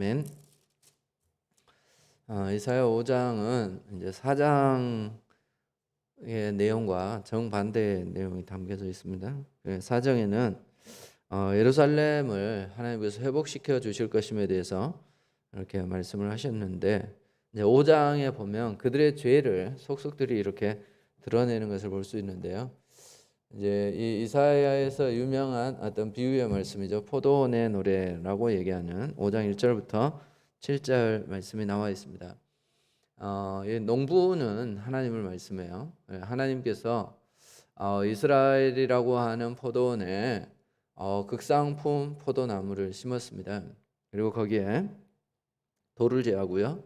아멘. 이사야 5장은 이제 4장의 내용과 정반대의 내용이 담겨져 있습니다. 4장에는 예루살렘을 하나님께서 회복시켜 주실 것임에 대해서 이렇게 말씀을 하셨는데, 이제 5장에 보면 그들의 죄를 속속들이 이렇게 드러내는 것을 볼 수 있는데요. 이제 이 이사야에서 유명한 어떤 비유의 말씀이죠. 포도원의 노래라고 얘기하는 5장 1절부터 7절 말씀이 나와 있습니다. 이 농부는 하나님을 말씀해요. 하나님께서 이스라엘이라고 하는 포도원에 극상품 포도나무를 심었습니다. 그리고 거기에 돌을 제하고요,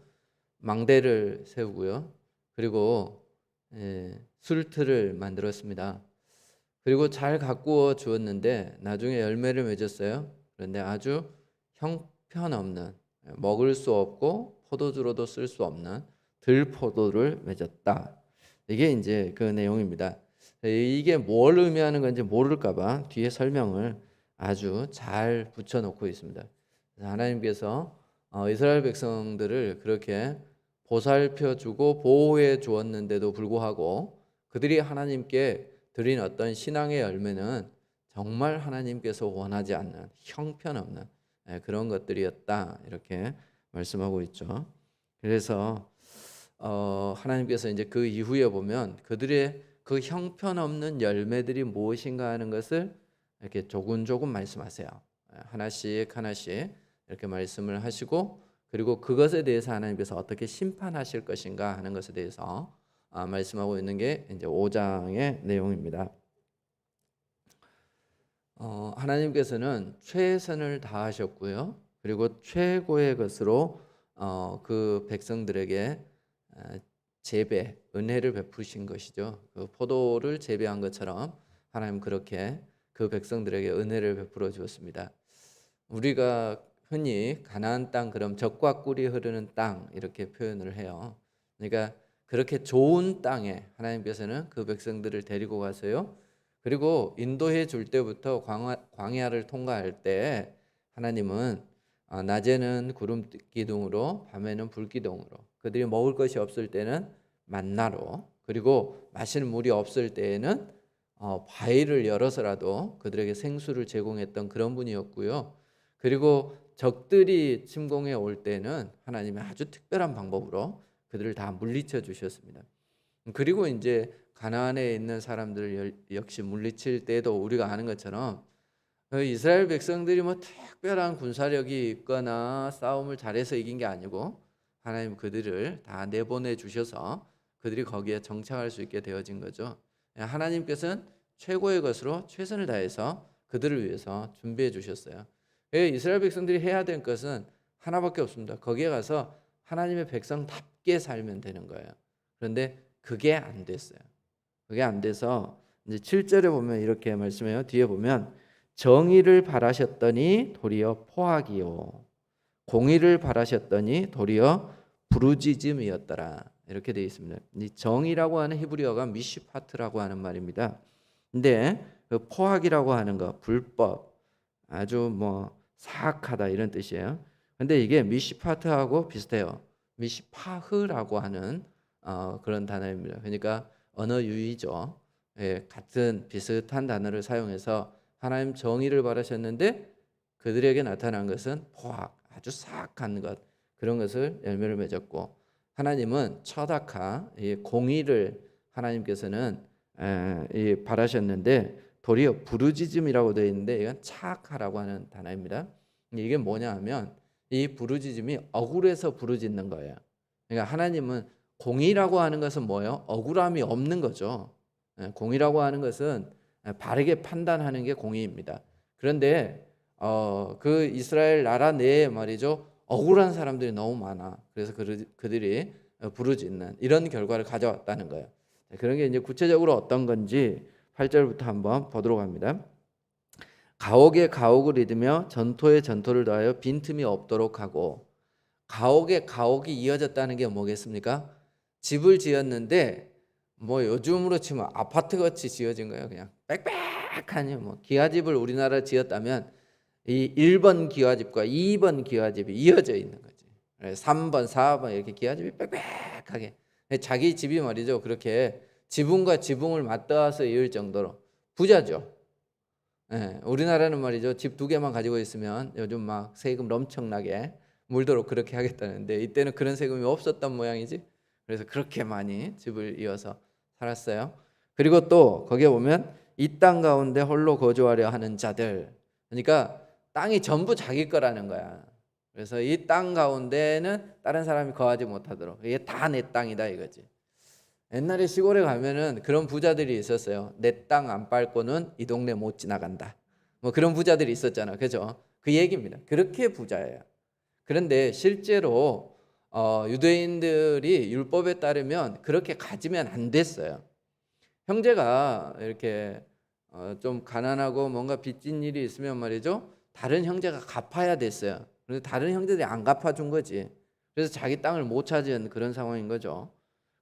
망대를 세우고요, 그리고 술틀을 만들었습니다. 그리고 잘 가꾸어 주었는데 나중에 열매를 맺었어요. 그런데 아주 형편없는, 먹을 수 없고 포도주로도 쓸 수 없는 들포도를 맺었다. 이게 이제 그 내용입니다. 이게 뭘 의미하는 건지 모를까봐 뒤에 설명을 아주 잘 붙여놓고 있습니다. 하나님께서 이스라엘 백성들을 그렇게 보살펴주고 보호해 주었는데도 불구하고 그들이 하나님께 드린 어떤 신앙의 열매는 정말 하나님께서 원하지 않는 형편없는 그런 것들이었다, 이렇게 말씀하고 있죠. 그래서 하나님께서 이제 그 이후에 보면 그들의 그 형편없는 열매들이 무엇인가 하는 것을 이렇게 조금 말씀하세요. 하나씩 하나씩 이렇게 말씀을 하시고, 그리고 그것에 대해서 하나님께서 어떻게 심판하실 것인가 하는 것에 대해서 말씀하고 있는 게 이제 5장의 내용입니다. 하나님께서는 최선을 다하셨고요, 그리고 최고의 것으로 그 백성들에게 재배, 은혜를 베푸신 것이죠. 그 포도를 재배한 것처럼 하나님 그렇게 그 백성들에게 은혜를 베풀어 주었습니다. 우리가 흔히 가나안 땅, 그럼 젖과 꿀이 흐르는 땅, 이렇게 표현을 해요. 그러니까 그렇게 좋은 땅에 하나님께서는 그 백성들을 데리고 가서요, 그리고 인도해 줄 때부터 광야를 통과할 때 하나님은 낮에는 구름 기둥으로, 밤에는 불 기둥으로, 그들이 먹을 것이 없을 때는 만나로, 그리고 마실 물이 없을 때에는 바위를 열어서라도 그들에게 생수를 제공했던 그런 분이었고요. 그리고 적들이 침공해 올 때는 하나님이 아주 특별한 방법으로 그들을 다 물리쳐 주셨습니다. 그리고 이제 가나안에 있는 사람들 역시 물리칠 때도 우리가 아는 것처럼 이스라엘 백성들이 뭐 특별한 군사력이 있거나 싸움을 잘해서 이긴 게 아니고 하나님 그들을 다 내보내 주셔서 그들이 거기에 정착할 수 있게 되어진 거죠. 하나님께서는 최고의 것으로 최선을 다해서 그들을 위해서 준비해 주셨어요. 이스라엘 백성들이 해야 될 것은 하나밖에 없습니다. 거기에 가서 하나님의 백성답게 살면 되는 거예요. 그런데 그게 안 됐어요. 그게 안 돼서 이제 7절에 보면 이렇게 말씀해요. 뒤에 보면 정의를 바라셨더니 도리어 포악이요, 공의를 바라셨더니 도리어 부르짖음이었더라, 이렇게 되어 있습니다. 이 정의라고 하는 히브리어가 미시파트라고 하는 말입니다. 근데 그 포악이라고 하는 거, 불법, 아주 뭐 사악하다, 이런 뜻이에요. 근데 이게 미시파트하고 비슷해요. 미시파흐라고 하는 그런 단어입니다. 그러니까 언어 유희죠. 같은 비슷한 단어를 사용해서 하나님 정의를 바라셨는데 그들에게 나타난 것은 포악, 아주 사악한 것, 그런 것을 열매를 맺었고, 하나님은 처다카, 이 공의를 하나님께서는 바라셨는데 도리어 부르짖음이라고 되어 있는데 이건 차악하라고 하는 단어입니다. 이게 뭐냐 하면 이 부르짖음이 억울해서 부르짖는 거예요. 그러니까 하나님은, 공의라고 하는 것은 뭐예요? 억울함이 없는 거죠. 공의라고 하는 것은 바르게 판단하는 게 공의입니다. 그런데 그 이스라엘 나라 내에 말이죠, 억울한 사람들이 너무 많아. 그래서 그들이 부르짖는 이런 결과를 가져왔다는 거예요. 그런 게 이제 구체적으로 어떤 건지 8절부터 한번 보도록 합니다. 가옥에 가옥을 이으며 전토에 전토를 더하여 빈틈이 없도록 하고. 가옥에 가옥이 이어졌다는 게 뭐겠습니까? 집을 지었는데 뭐 요즘으로 치면 아파트 같이 지어진 거예요. 그냥 빽빽하니, 뭐 기와집을 우리나라 지었다면 이 1번 기와집과 2번 기와집이 이어져 있는 거지. 3번, 4번 이렇게 기와집이 빽빽하게. 자기 집이 말이죠. 그렇게 지붕과 지붕을 맞닿아서 이을 정도로 부자죠. 우리나라는 말이죠. 집 2개만 가지고 있으면 요즘 막 세금 엄청나게 물도록 그렇게 하겠다는데 이때는 그런 세금이 없었던 모양이지. 그래서 그렇게 많이 집을 이어서 살았어요. 그리고 또 거기에 보면 이 땅 가운데 홀로 거주하려 하는 자들. 그러니까 땅이 전부 자기 거라는 거야. 그래서 이 땅 가운데는 다른 사람이 거하지 못하도록. 이게 다 내 땅이다 이거지. 옛날에 시골에 가면은 그런 부자들이 있었어요. 내 땅 안 밟고는 이 동네 못 지나간다. 뭐 그런 부자들이 있었잖아. 그죠? 그 얘기입니다. 그렇게 부자예요. 그런데 실제로 유대인들이 율법에 따르면 그렇게 가지면 안 됐어요. 형제가 이렇게 좀 가난하고 뭔가 빚진 일이 있으면 말이죠. 다른 형제가 갚아야 됐어요. 그래서 다른 형제들이 안 갚아준 거지. 그래서 자기 땅을 못 차지한 그런 상황인 거죠.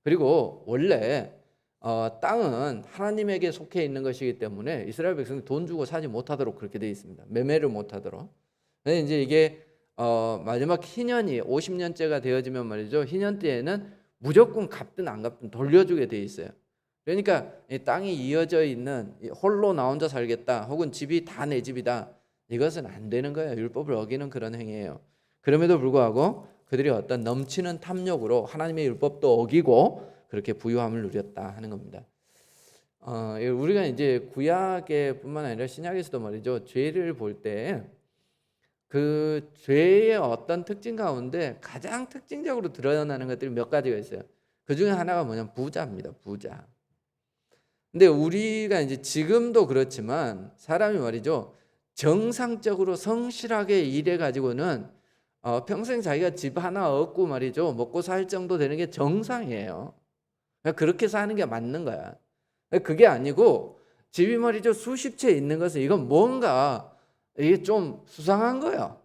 그리고 원래 땅은 하나님에게 속해 있는 것이기 때문에 이스라엘 백성이 돈 주고 사지 못하도록 그렇게 되어 있습니다. 매매를 못하도록. 근데 이제 이게 마지막 희년이 50년째가 되어지면 말이죠. 희년 때에는 무조건 갚든 안 갚든 돌려주게 되어 있어요. 그러니까 이 땅이 이어져 있는 홀로 나 혼자 살겠다 혹은 집이 다 내 집이다 이것은 안 되는 거예요. 율법을 어기는 그런 행위예요. 그럼에도 불구하고 그들이 어떤 넘치는 탐욕으로 하나님의 율법도 어기고 그렇게 부유함을 누렸다 하는 겁니다. 우리가 이제 구약에뿐만 아니라 신약에서도 말이죠. 죄를 볼 때 그 죄의 어떤 특징 가운데 가장 특징적으로 드러나는 것들이 몇 가지가 있어요. 그 중에 하나가 뭐냐면 부자입니다. 부자. 근데 우리가 이제 지금도 그렇지만 사람이 말이죠. 정상적으로 성실하게 일해 가지고는 평생 자기가 집 하나 얻고 말이죠. 먹고 살 정도 되는 게 정상이에요. 그렇게 사는 게 맞는 거야. 그게 아니고 집이 말이죠. 수십 채 있는 것은 이건 뭔가 이게 좀 수상한 거야.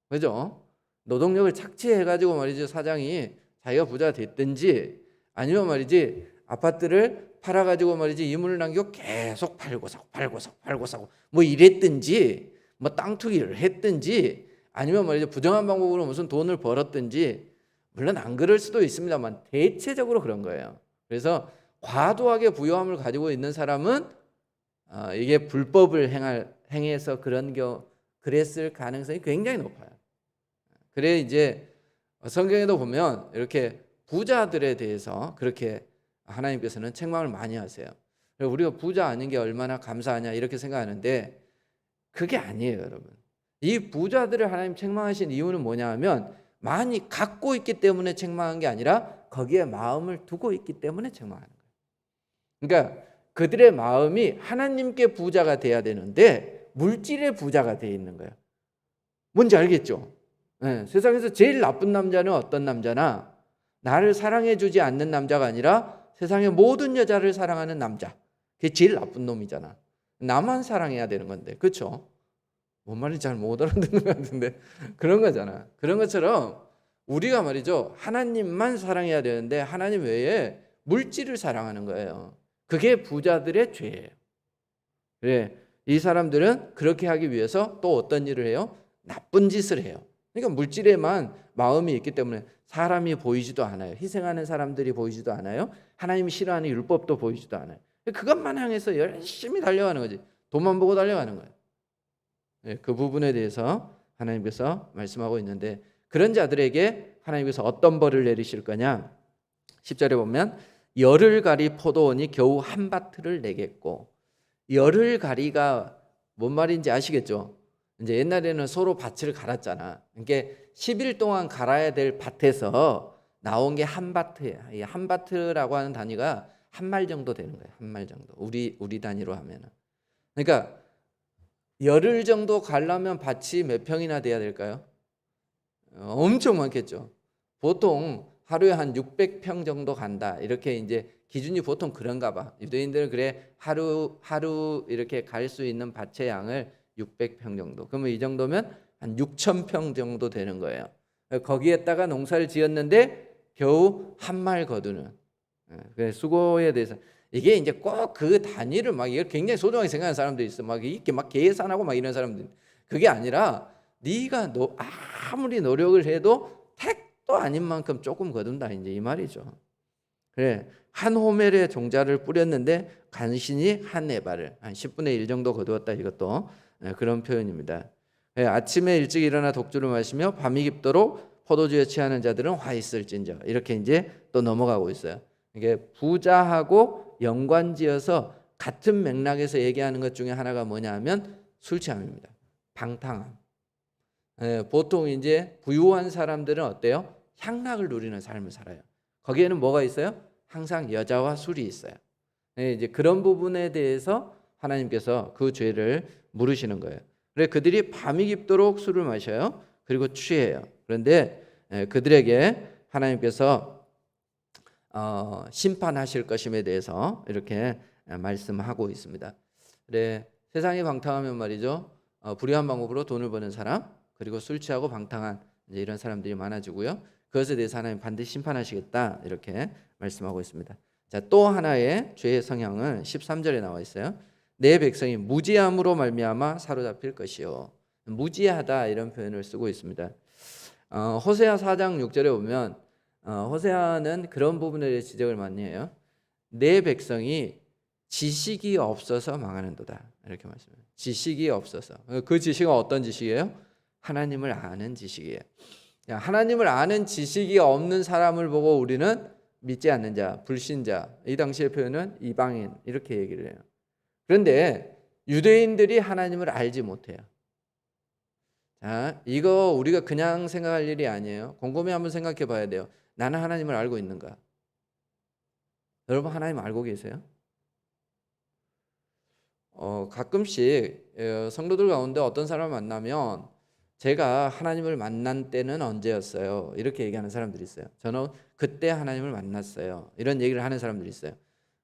그죠? 노동력을 착취해 가지고 말이죠. 사장이 자기가 부자가 됐든지 아니면 말이지 아파트를 팔아 가지고 말이지 이문을 남기고 계속 팔고 사고 뭐 이랬든지 뭐 땅 투기를 했든지 아니면 말이죠. 부정한 방법으로 무슨 돈을 벌었든지 물론 안 그럴 수도 있습니다만 대체적으로 그런 거예요. 그래서 과도하게 부유함을 가지고 있는 사람은 이게 불법을 행해서 그랬을 가능성이 굉장히 높아요. 그래 이제 성경에도 보면 이렇게 부자들에 대해서 그렇게 하나님께서는 책망을 많이 하세요. 우리가 부자 아닌 게 얼마나 감사하냐 이렇게 생각하는데 그게 아니에요, 여러분. 이 부자들을 하나님 책망하신 이유는 뭐냐 하면 많이 갖고 있기 때문에 책망한 게 아니라 거기에 마음을 두고 있기 때문에 책망하는 거예요. 그러니까 그들의 마음이 하나님께 부자가 돼야 되는데 물질의 부자가 돼 있는 거예요. 뭔지 알겠죠? 네, 세상에서 제일 나쁜 남자는 어떤 남자나 나를 사랑해 주지 않는 남자가 아니라 세상의 모든 여자를 사랑하는 남자. 그게 제일 나쁜 놈이잖아. 나만 사랑해야 되는 건데. 그렇죠? 뭔 말인지 잘 못 알아듣는 것 같은데 그런 거잖아. 그런 것처럼 우리가 말이죠. 하나님만 사랑해야 되는데 하나님 외에 물질을 사랑하는 거예요. 그게 부자들의 죄예요. 그래, 이 사람들은 그렇게 하기 위해서 또 어떤 일을 해요? 나쁜 짓을 해요. 그러니까 물질에만 마음이 있기 때문에 사람이 보이지도 않아요. 희생하는 사람들이 보이지도 않아요. 하나님이 싫어하는 율법도 보이지도 않아요. 그것만 향해서 열심히 달려가는 거지. 돈만 보고 달려가는 거예요. 네, 그 부분에 대해서 하나님께서 말씀하고 있는데 그런 자들에게 하나님께서 어떤 벌을 내리실 거냐? 10절에 보면 열을 가리 포도원이 겨우 한 바트를 내겠고, 열을 가리가 뭔 말인지 아시겠죠? 이제 옛날에는 서로 밭을 갈았잖아. 그러니까 10일 동안 갈아야 될 밭에서 나온 게 한 바트야. 이 한 바트라고 하는 단위가 한 말 정도 되는 거예요. 한 말 정도. 우리 단위로 하면은. 그러니까 열흘 정도 갈려면 밭이 몇 평이나 돼야 될까요? 엄청 많겠죠. 보통 하루에 한 600평 정도 간다. 이렇게 이제 기준이 보통 그런가 봐. 유대인들은 그래 하루 이렇게 갈 수 있는 밭의 양을 600평 정도. 그러면 이 정도면 한 6,000평 정도 되는 거예요. 거기에다가 농사를 지었는데 겨우 한 말 거두는. 수고에 대해서 이게 이제 꼭 그 단위를 막 이걸 굉장히 소중하게 생각하는 사람들이 있어. 막 이렇게 막 계산하고 막 이런 사람들. 그게 아니라 네가 아무리 노력을 해도 택도 아닌 만큼 조금 거둔다 이제 이 말이죠. 그래, 한 호멜의 종자를 뿌렸는데 간신히 한 에바를 한 10분의 1 정도 거두었다. 이것도 그런 표현입니다. 아침에 일찍 일어나 독주를 마시며 밤이 깊도록 포도주에 취하는 자들은 화 있을진저. 이렇게 이제 또 넘어가고 있어요. 이게 부자하고 연관지어서 같은 맥락에서 얘기하는 것 중에 하나가 뭐냐 하면 술 취함입니다. 방탕함. 보통 이제 부유한 사람들은 어때요? 향락을 누리는 삶을 살아요. 거기에는 뭐가 있어요? 항상 여자와 술이 있어요. 이제 그런 부분에 대해서 하나님께서 그 죄를 물으시는 거예요. 그래 그들이 밤이 깊도록 술을 마셔요. 그리고 취해요. 그런데 그들에게 하나님께서 심판하실 것임에 대해서 이렇게 말씀하고 있습니다. 그래 세상이 방탕하면 말이죠. 불의한 방법으로 돈을 버는 사람, 그리고 술 취하고 방탕한 이런 사람들이 많아지고요. 그것에 대해서 하나님 반드시 심판하시겠다 이렇게 말씀하고 있습니다. 자, 또 하나의 죄의 성향은 13절에 나와 있어요. 내 백성이 무지함으로 말미암아 사로잡힐 것이요. 무지하다 이런 표현을 쓰고 있습니다. 호세아 4장 6절에 보면 호세아는 그런 부분에 대해 지적을 많이 해요. 내 백성이 지식이 없어서 망하는도다 이렇게 말씀해요. 지식이 없어서. 그 지식은 어떤 지식이에요? 하나님을 아는 지식이에요. 하나님을 아는 지식이 없는 사람을 보고 우리는 믿지 않는 자, 불신자, 이 당시의 표현은 이방인 이렇게 얘기를 해요. 그런데 유대인들이 하나님을 알지 못해요. 자, 이거 우리가 그냥 생각할 일이 아니에요. 곰곰이 한번 생각해 봐야 돼요. 나는 하나님을 알고 있는가? 여러분 하나님 알고 계세요? 가끔씩 성도들 가운데 어떤 사람을 만나면 제가 하나님을 만난 때는 언제였어요? 이렇게 얘기하는 사람들이 있어요. 저는 그때 하나님을 만났어요. 이런 얘기를 하는 사람들이 있어요.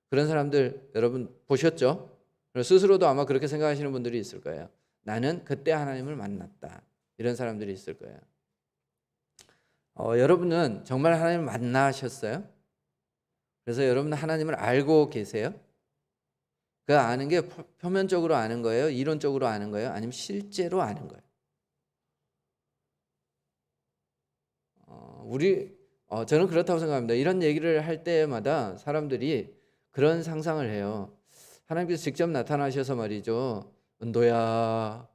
그런 사람들 여러분 보셨죠? 스스로도 아마 그렇게 생각하시는 분들이 있을 거예요. 나는 그때 하나님을 만났다. 이런 사람들이 있을 거예요. 여러분은 정말 하나님을 만나셨어요? 그래서 여러분은 하나님을 알고 계세요? 그 아는 게 표면적으로 아는 거예요? 이론적으로 아는 거예요? 아니면 실제로 아는 거예요? 저는 그렇다고 생각합니다. 이런 얘기를 할 때마다 사람들이 그런 상상을 해요. 하나님께서 직접 나타나셔서 말이죠. 은도야,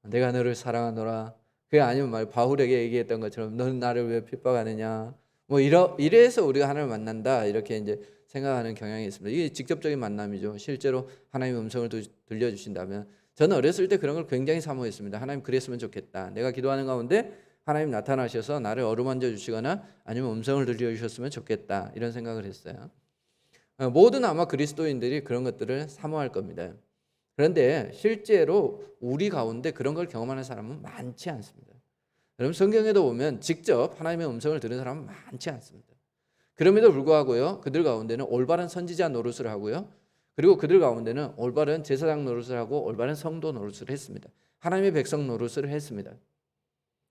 내가 너를 사랑하노라. 그게 아니면 말 바울에게 얘기했던 것처럼 너는 나를 왜 핍박하느냐. 뭐 이래서 우리가 하나님을 만난다 이렇게 이제 생각하는 경향이 있습니다. 이게 직접적인 만남이죠. 실제로 하나님의 음성을 들려주신다면 저는 어렸을 때 그런 걸 굉장히 사모했습니다. 하나님 그랬으면 좋겠다. 내가 기도하는 가운데 하나님 나타나셔서 나를 어루만져 주시거나 아니면 음성을 들려주셨으면 좋겠다 이런 생각을 했어요. 모든 아마 그리스도인들이 그런 것들을 사모할 겁니다. 그런데 실제로 우리 가운데 그런 걸 경험하는 사람은 많지 않습니다. 여러분 성경에도 보면 직접 하나님의 음성을 들은 사람은 많지 않습니다. 그럼에도 불구하고요, 그들 가운데는 올바른 선지자 노릇을 하고요, 그리고 그들 가운데는 올바른 제사장 노릇을 하고 올바른 성도 노릇을 했습니다. 하나님의 백성 노릇을 했습니다.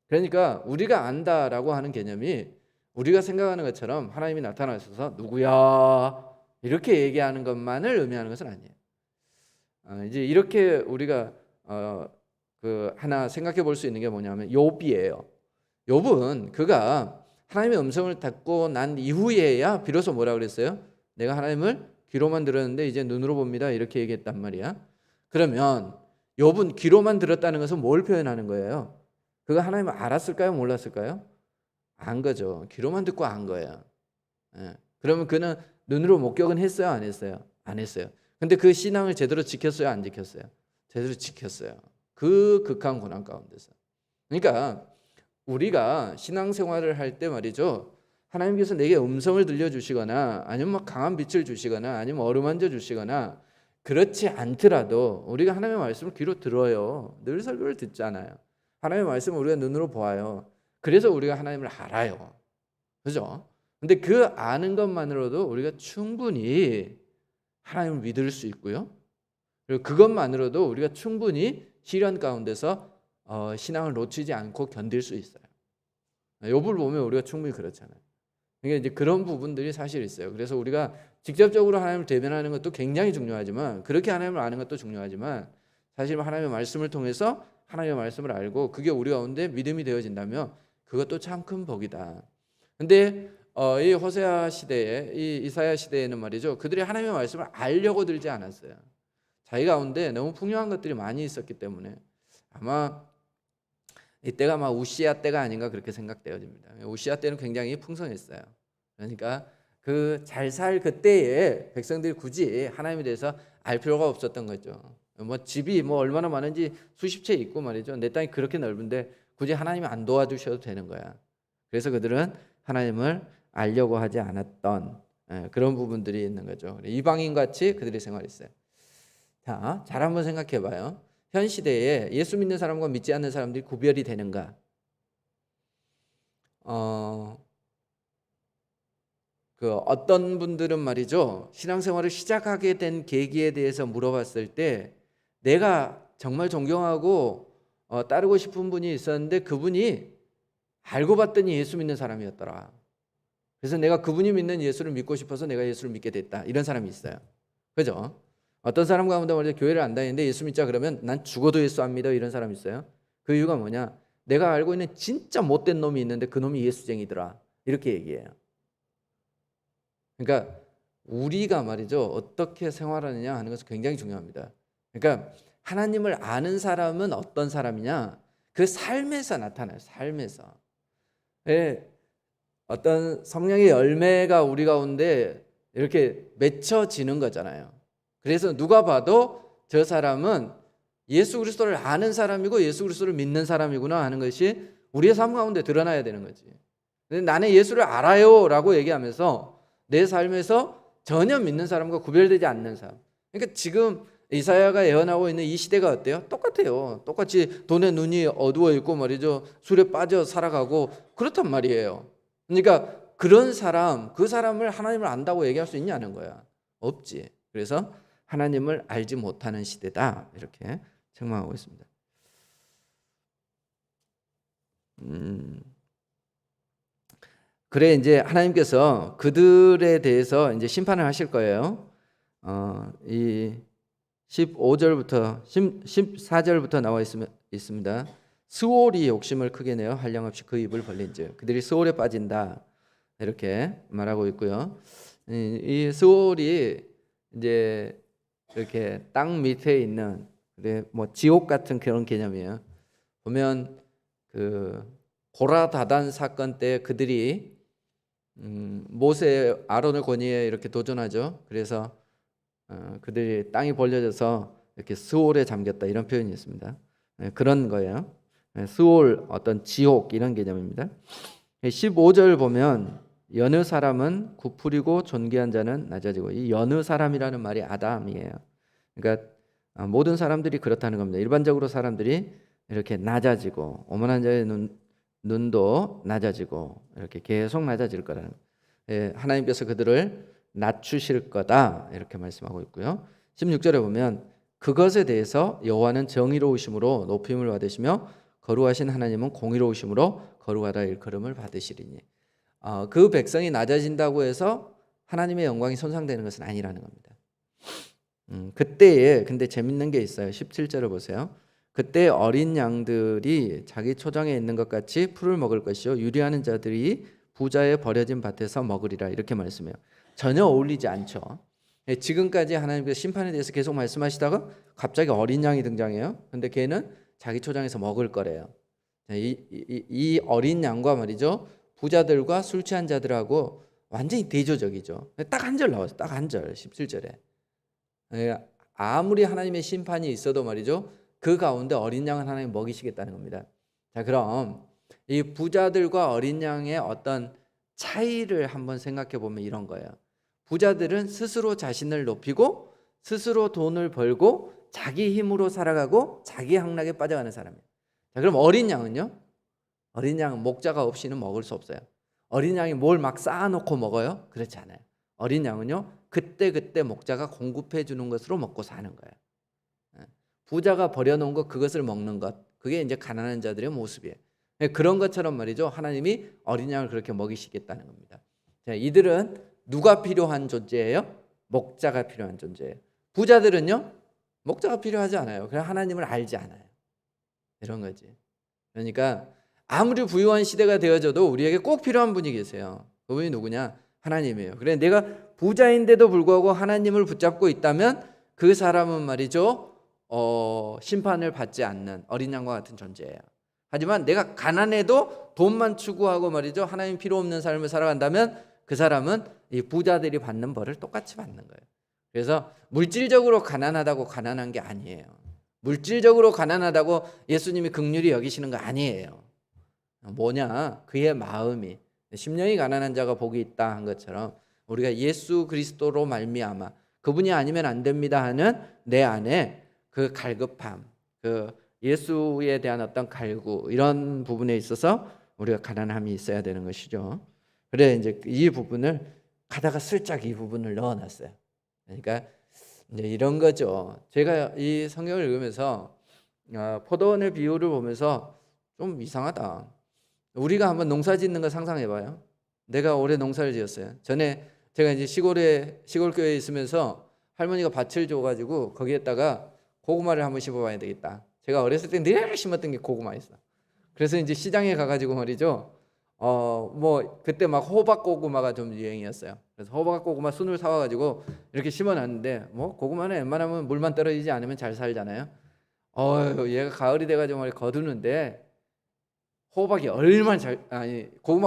그러니까 우리가 안다라고 하는 개념이 우리가 생각하는 것처럼 하나님이 나타나셔서 누구야 이렇게 얘기하는 것만을 의미하는 것은 아니에요. 이제 이렇게 우리가 하나 생각해 볼 수 있는 게 뭐냐면 욥이에요. 욥은 그가 하나님의 음성을 듣고 난 이후에야 비로소 뭐라 그랬어요? 내가 하나님을 귀로만 들었는데 이제 눈으로 봅니다. 이렇게 얘기했단 말이야. 그러면 욥은 귀로만 들었다는 것은 뭘 표현하는 거예요? 그가 하나님을 알았을까요? 몰랐을까요? 안 거죠. 귀로만 듣고 안 거예요. 그러면 그는 눈으로 목격은 했어요? 안 했어요? 안 했어요. 근데 그 신앙을 제대로 지켰어요? 안 지켰어요? 제대로 지켰어요. 그 극한 고난 가운데서. 그러니까 우리가 신앙생활을 할 때 말이죠, 하나님께서 내게 음성을 들려주시거나 아니면 막 강한 빛을 주시거나 아니면 어루만져 주시거나 그렇지 않더라도 우리가 하나님의 말씀을 귀로 들어요. 늘 설교를 듣잖아요. 하나님의 말씀을 우리가 눈으로 보아요. 그래서 우리가 하나님을 알아요. 그죠? 근데 그 아는 것만으로도 우리가 충분히 하나님을 믿을 수 있고요. 그리고 그것만으로도 우리가 충분히 시련 가운데서 신앙을 놓치지 않고 견딜 수 있어요. 욥을 보면 우리가 충분히 그렇잖아요. 그러니까 이제 그런 부분들이 사실 있어요. 그래서 우리가 직접적으로 하나님을 대면하는 것도 굉장히 중요하지만 그렇게 하나님을 아는 것도 중요하지만 사실 하나님의 말씀을 통해서 하나님의 말씀을 알고 그게 우리 가운데 믿음이 되어진다면 그것도 참 큰 복이다. 근데 이 호세아 시대에, 이 이사야 시대에는 말이죠, 그들이 하나님의 말씀을 알려고 들지 않았어요. 자기 가운데 너무 풍요한 것들이 많이 있었기 때문에 아마 이때가 막 우시아 때가 아닌가 그렇게 생각되어집니다. 우시아 때는 굉장히 풍성했어요. 그러니까 그 잘 살 그때에 백성들이 굳이 하나님에 대해서 알 필요가 없었던 거죠. 뭐 집이 뭐 얼마나 많은지 수십 채 있고 말이죠. 내 땅이 그렇게 넓은데 굳이 하나님이 안 도와주셔도 되는 거야. 그래서 그들은 하나님을 알려고 하지 않았던 그런 부분들이 있는 거죠. 이방인 같이 그들이 생활했어요. 자, 잘 한번 생각해 봐요. 현 시대에 예수 믿는 사람과 믿지 않는 사람들이 구별이 되는가? 그 어떤 분들은 말이죠, 신앙생활을 시작하게 된 계기에 대해서 물어봤을 때 내가 정말 존경하고 따르고 싶은 분이 있었는데 그분이 알고 봤더니 예수 믿는 사람이었더라. 그래서 내가 그분이 믿는 예수를 믿고 싶어서 내가 예수를 믿게 됐다. 이런 사람이 있어요. 그죠? 어떤 사람 가운데 말이죠, 교회를 안 다니는데 예수 믿자 그러면 난 죽어도 예수 안 믿어. 이런 사람이 있어요. 그 이유가 뭐냐? 내가 알고 있는 진짜 못된 놈이 있는데 그 놈이 예수쟁이더라. 이렇게 얘기해요. 그러니까 우리가 말이죠, 어떻게 생활하느냐 하는 것은 굉장히 중요합니다. 그러니까 하나님을 아는 사람은 어떤 사람이냐? 그 삶에서 나타나요. 삶에서. 어떤 성령의 열매가 우리 가운데 이렇게 맺혀지는 거잖아요. 그래서 누가 봐도 저 사람은 예수 그리스도를 아는 사람이고 예수 그리스도를 믿는 사람이구나 하는 것이 우리의 삶 가운데 드러나야 되는 거지. 근데 나는 예수를 알아요 라고 얘기하면서 내 삶에서 전혀 믿는 사람과 구별되지 않는 사람. 그러니까 지금 이사야가 예언하고 있는 이 시대가 어때요? 똑같아요. 똑같이 돈에 눈이 어두워 있고 말이죠, 술에 빠져 살아가고 그렇단 말이에요. 그러니까 그런 사람, 그 사람을 하나님을 안다고 얘기할 수 있냐는 거야. 없지. 그래서 하나님을 알지 못하는 시대다, 이렇게 책망하고 있습니다. 그래 이제 하나님께서 그들에 대해서 이제 심판을 하실 거예요. 이 15절부터 14절부터 나와 있습니다. 스올이 욕심을 크게 내어 한량없이 그 입을 벌린즉 그들이 스올에 빠진다, 이렇게 말하고 있고요. 이 스올이 이제 이렇게 땅 밑에 있는, 그래 뭐 지옥 같은 그런 개념이에요. 보면 그 고라다단 사건 때 그들이 모세 아론의 권위에 이렇게 도전하죠. 그래서 그들이 땅이 벌려져서 이렇게 스올에 잠겼다, 이런 표현이 있습니다. 그런 거예요. 스올, 어떤 지옥, 이런 개념입니다. 15절 보면 여느 사람은 구풀이고 존귀한 자는 낮아지고, 이 여느 사람이라는 말이 아담이에요. 그러니까 모든 사람들이 그렇다는 겁니다. 일반적으로 사람들이 이렇게 낮아지고 오만한 자의 눈도 낮아지고 이렇게 계속 낮아질 거라는 거예요. 하나님께서 그들을 낮추실 거다, 이렇게 말씀하고 있고요. 16절에 보면 그것에 대해서 여호와는 정의로우심으로 높임을 받으시며 거룩하신 하나님은 공의로우심으로 거룩하다 일컬음을 받으시리니. 그 백성이 낮아진다고 해서 하나님의 영광이 손상되는 것은 아니라는 겁니다. 그때에 근데 재밌는 게 있어요. 17절을 보세요. 그때 어린 양들이 자기 초장에 있는 것 같이 풀을 먹을 것이요 유리하는 자들이 부자의 버려진 밭에서 먹으리라, 이렇게 말씀해요. 전혀 어울리지 않죠. 지금까지 하나님께서 심판에 대해서 계속 말씀하시다가 갑자기 어린 양이 등장해요. 근데 걔는 자기 초장에서 먹을 거래요. 이 어린 양과 말이죠, 부자들과 술 취한 자들하고 완전히 대조적이죠. 딱 한 절 나왔어요. 딱 한 절, 17절에. 아무리 하나님의 심판이 있어도 말이죠, 그 가운데 어린 양은 하나님 먹이시겠다는 겁니다. 자, 그럼 이 부자들과 어린 양의 어떤 차이를 한번 생각해 보면 이런 거예요. 부자들은 스스로 자신을 높이고 스스로 돈을 벌고 자기 힘으로 살아가고 자기 향락에 빠져가는 사람이에요. 자, 그럼 어린 양은요? 어린 양은 목자가 없이는 먹을 수 없어요. 어린 양이 뭘 막 쌓아놓고 먹어요? 그렇지 않아요. 어린 양은요, 그때 목자가 공급해 주는 것으로 먹고 사는 거예요. 부자가 버려놓은 것, 그것을 먹는 것, 그게 이제 가난한 자들의 모습이에요. 그런 것처럼 말이죠, 하나님이 어린 양을 그렇게 먹이시겠다는 겁니다. 자, 이들은 누가 필요한 존재예요? 목자가 필요한 존재예요. 부자들은요, 목자가 필요하지 않아요. 그냥 하나님을 알지 않아요. 이런 거지. 그러니까 아무리 부유한 시대가 되어져도 우리에게 꼭 필요한 분이 계세요. 그분이 누구냐? 하나님이에요. 그래 내가 부자인데도 불구하고 하나님을 붙잡고 있다면 그 사람은 말이죠. 심판을 받지 않는 어린 양과 같은 존재예요. 하지만 내가 가난해도 돈만 추구하고 말이죠. 하나님 필요 없는 삶을 살아간다면 그 사람은 이 부자들이 받는 벌을 똑같이 받는 거예요. 그래서 물질적으로 가난하다고 가난한 게 아니에요. 물질적으로 가난하다고 예수님이 긍휼히 여기시는 거 아니에요. 뭐냐? 그의 마음이 심령이 가난한 자가 복이 있다 한 것처럼 우리가 예수 그리스도로 말미암아 그분이 아니면 안 됩니다 하는 내 안에 그 갈급함, 그 예수에 대한 어떤 갈구 이런 부분에 있어서 우리가 가난함이 있어야 되는 것이죠. 그래 이제 이 부분을 가다가 슬쩍 이 부분을 넣어놨어요. 그러니까 이제 이런 거죠. 제가 이 성경을 읽으면서 포도원의 비유를 보면서 좀 이상하다. 우리가 한번 농사 짓는 거 상상해봐요. 내가 올해 농사를 지었어요. 전에 제가 이제 시골 교회에 있으면서 할머니가 밭을 줘가지고 거기에다가 고구마를 한번 심어봐야 되겠다. 제가 어렸을 때 늘 심었던 게 고구마였어. 그래서 이제 시장에 가가지고 말이죠. 뭐 그때 막 호박 고구마가 좀 유행이었어요. 그래서 호박 고구마 순을 사와가지고 이렇게 심어놨는데 뭐 고구마는 웬만하면 물만 떨어지지 않으면 잘 살잖아요. 얘가 가을이 돼가지고 말이 거두는데 고구마가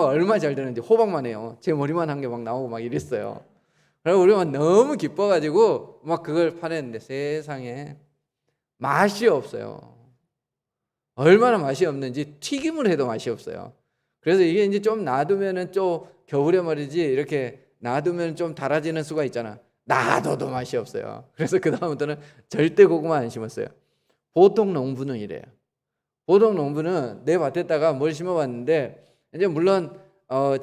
얼마나 잘 되는지 호박만 해요. 제 머리만 한 게 막 나오고 막 이랬어요. 그래서 우리가 너무 기뻐가지고 막 그걸 파냈는데 세상에 맛이 없어요. 얼마나 맛이 없는지 튀김을 해도 맛이 없어요. 그래서 이게 이제 좀 놔두면은 좀 겨울에 말이지 이렇게 놔두면 좀 달아지는 수가 있잖아. 놔둬도 맛이 없어요. 그래서 그 다음부터는 절대 고구마 안 심었어요. 보통 농부는 이래요. 보통 농부는 내 밭에다가 뭘 심어봤는데 이제 물론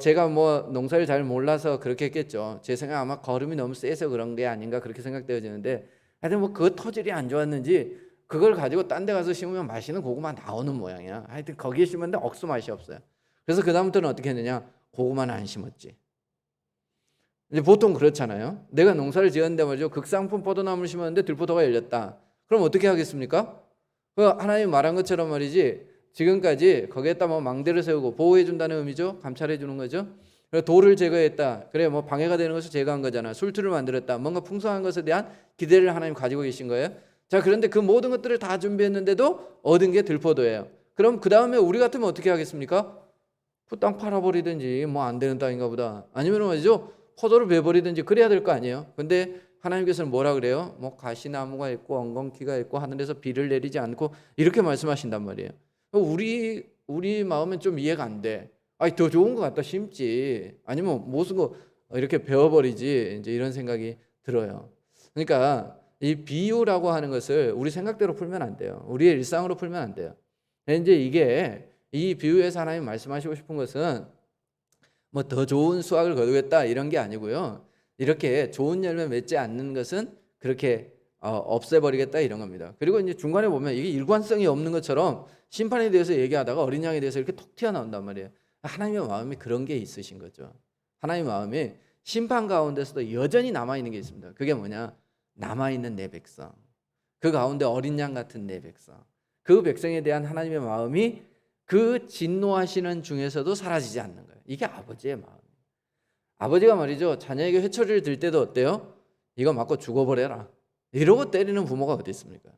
제가 뭐 농사를 잘 몰라서 그렇게 했겠죠. 제 생각 아마 거름이 너무 세서 그런 게 아닌가 그렇게 생각되어지는데 하여튼 뭐 그 토질이 안 좋았는지 그걸 가지고 딴 데 가서 심으면 맛있는 고구마 나오는 모양이야. 하여튼 거기에 심었는데 억수 맛이 없어요. 그래서 그 다음부터는 어떻게 했느냐? 고구마는 안 심었지. 이제 보통 그렇잖아요. 내가 농사를 지었는데 말이죠. 극상품 포도나무를 심었는데 들포도가 열렸다. 그럼 어떻게 하겠습니까? 그 하나님 말한 것처럼 말이지. 지금까지 거기에다 뭐 망대를 세우고 보호해 준다는 의미죠. 감찰해 주는 거죠. 돌을 제거했다. 그래 뭐 방해가 되는 것을 제거한 거잖아. 술투를 만들었다. 뭔가 풍성한 것에 대한 기대를 하나님 가지고 계신 거예요. 자, 그런데 그 모든 것들을 다 준비했는데도 얻은 게 들포도예요. 그럼 그 다음에 우리 같으면 어떻게 하겠습니까? 그 땅 팔아버리든지 뭐 안 되는 땅인가 보다. 아니면 말이죠. 포도를 베버리든지 그래야 될 거 아니에요. 근데 하나님께서는 뭐라 그래요? 뭐 가시나무가 있고 엉겅퀴가 있고 하늘에서 비를 내리지 않고 이렇게 말씀하신단 말이에요. 우리 마음은 좀 이해가 안 돼. 아니 더 좋은 거 갖다 심지. 아니면 무슨 거 이렇게 베어버리지. 이제 이런 생각이 들어요. 그러니까 이 비유라고 하는 것을 우리 생각대로 풀면 안 돼요. 우리의 일상으로 풀면 안 돼요. 이제 이게 이 비유에서 하나님 말씀하시고 싶은 것은 뭐 더 좋은 수확을 거두겠다 이런 게 아니고요. 이렇게 좋은 열매 맺지 않는 것은 그렇게 없애버리겠다 이런 겁니다. 그리고 이제 중간에 보면 이게 일관성이 없는 것처럼 심판에 대해서 얘기하다가 어린 양에 대해서 이렇게 톡 튀어나온단 말이에요. 하나님의 마음이 그런 게 있으신 거죠. 하나님의 마음이 심판 가운데서도 여전히 남아있는 게 있습니다. 그게 뭐냐? 남아있는 내 백성. 그 가운데 어린 양 같은 내 백성. 그 백성에 대한 하나님의 마음이 그 진노하시는 중에서도 사라지지 않는 거예요. 이게 아버지의 마음. 아버지가 말이죠. 자녀에게 회초리를 들 때도 어때요? 이거 맞고 죽어버려라. 이러고 때리는 부모가 어디 있습니까?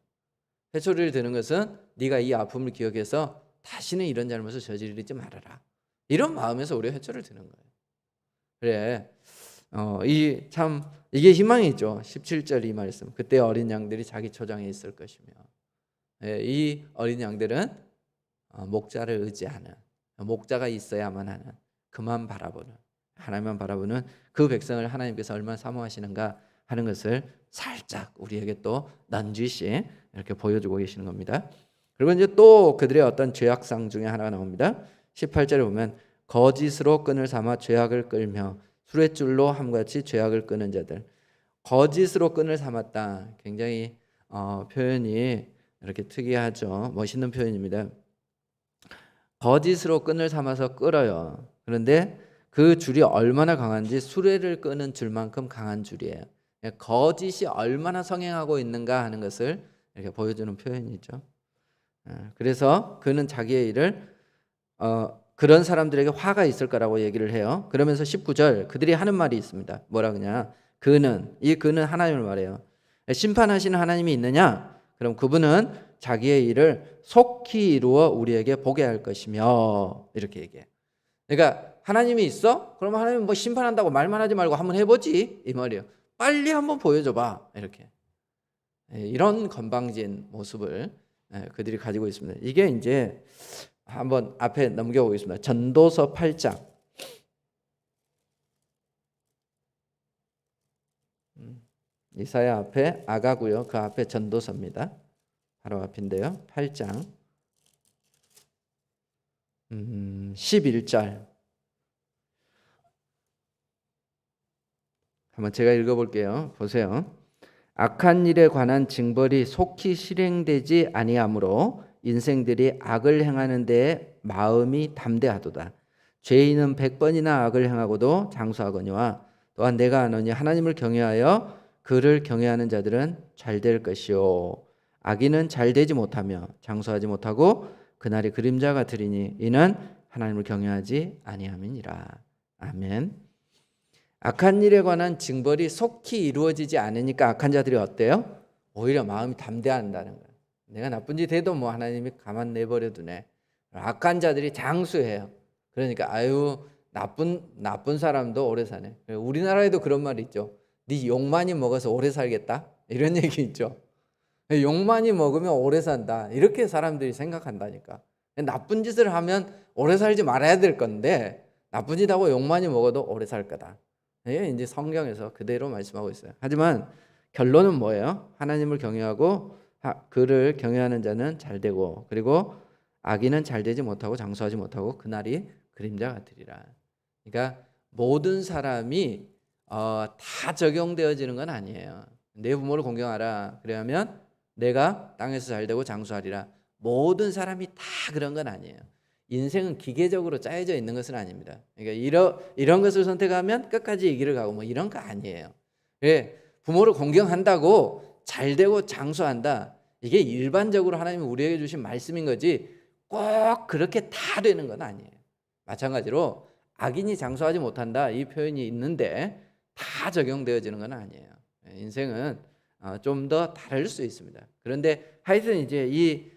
회초리를 드는 것은 네가 이 아픔을 기억해서 다시는 이런 잘못을 저지르지 말아라. 이런 마음에서 우리가 회초리를 드는 거예요. 그래. 이게 희망이죠. 17절 이 말씀. 그때 어린 양들이 자기 초장에 있을 것이며. 이 어린 양들은 목자를 의지하는, 목자가 있어야만 하는, 그만 바라보는, 하나님만 바라보는 그 백성을 하나님께서 얼마나 사모하시는가 하는 것을 살짝 우리에게 또 넌지시 이렇게 보여주고 계시는 겁니다. 그리고 이제 또 그들의 어떤 죄악상 중에 하나가 나옵니다. 18절에 보면 거짓으로 끈을 삼아 죄악을 끌며 수레줄로 함같이 죄악을 끄는 자들. 거짓으로 끈을 삼았다. 굉장히 표현이 이렇게 특이하죠. 멋있는 표현입니다. 거짓으로 끈을 삼아서 끌어요. 그런데 그 줄이 얼마나 강한지 수레를 끄는 줄만큼 강한 줄이에요. 거짓이 얼마나 성행하고 있는가 하는 것을 이렇게 보여주는 표현이죠. 그래서 그는 자기의 일을 그런 사람들에게 화가 있을 거라고 얘기를 해요. 그러면서 19절 그들이 하는 말이 있습니다. 뭐라 그러냐? 그는 하나님을 말해요. 심판하시는 하나님이 있느냐? 그럼 그분은 자기의 일을 속히 이루어 우리에게 보게 할 것이며 이렇게 얘기해. 그러니까 하나님이 있어? 그럼 하나님 뭐 심판한다고 말만 하지 말고 한번 해보지 이 말이에요. 빨리 한번 보여줘봐 이렇게. 이런 건방진 모습을 그들이 가지고 있습니다. 이게 이제 한번 앞에 넘겨보겠습니다. 전도서 8장. 이사야 앞에 아가고요. 그 앞에 전도서입니다. 바로 앞인데요. 8장 11절 한번 제가 읽어볼게요. 보세요. 악한 일에 관한 징벌이 속히 실행되지 아니하므로 인생들이 악을 행하는 데에 마음이 담대하도다. 죄인은 100번이나 악을 행하고도 장수하거니와 또한 내가 아노니 하나님을 경외하여 그를 경외하는 자들은 잘될 것이요 악인은 잘되지 못하며 장수하지 못하고 그날이 그림자 같으리니 이는 하나님을 경외하지 아니함이니라. 아멘. 악한 일에 관한 징벌이 속히 이루어지지 않으니까 악한 자들이 어때요? 오히려 마음이 담대한다는 거예요. 내가 나쁜 짓 해도 뭐 하나님이 가만 내버려 두네. 악한 자들이 장수해요. 그러니까 아유 나쁜 사람도 오래 사네. 우리나라에도 그런 말이 있죠. 네 욕 많이 먹어서 오래 살겠다 이런 얘기 있죠. 욕 많이 먹으면 오래 산다 이렇게 사람들이 생각한다니까. 나쁜 짓을 하면 오래 살지 말아야 될 건데 나쁜 짓 하고 욕 많이 먹어도 오래 살 거다. 이제 성경에서 그대로 말씀하고 있어요. 하지만 결론은 뭐예요? 하나님을 경외하고 그를 경외하는 자는 잘 되고 그리고 악인은 잘 되지 못하고 장수하지 못하고 그날이 그림자 같으리라. 그러니까 모든 사람이 다 적용되어지는 건 아니에요. 내 부모를 공경하라. 그러면 내가 땅에서 잘 되고 장수하리라. 모든 사람이 다 그런 건 아니에요. 인생은 기계적으로 짜여져 있는 것은 아닙니다. 그러니까 이런 것을 선택하면 끝까지 이 길을 가고 뭐 이런 거 아니에요. 부모를 공경한다고 잘 되고 장수한다. 이게 일반적으로 하나님이 우리에게 주신 말씀인 거지 꼭 그렇게 다 되는 건 아니에요. 마찬가지로 악인이 장수하지 못한다 이 표현이 있는데 다 적용되어지는 건 아니에요. 인생은 좀 더 다를 수 있습니다. 그런데 하여튼 이제 이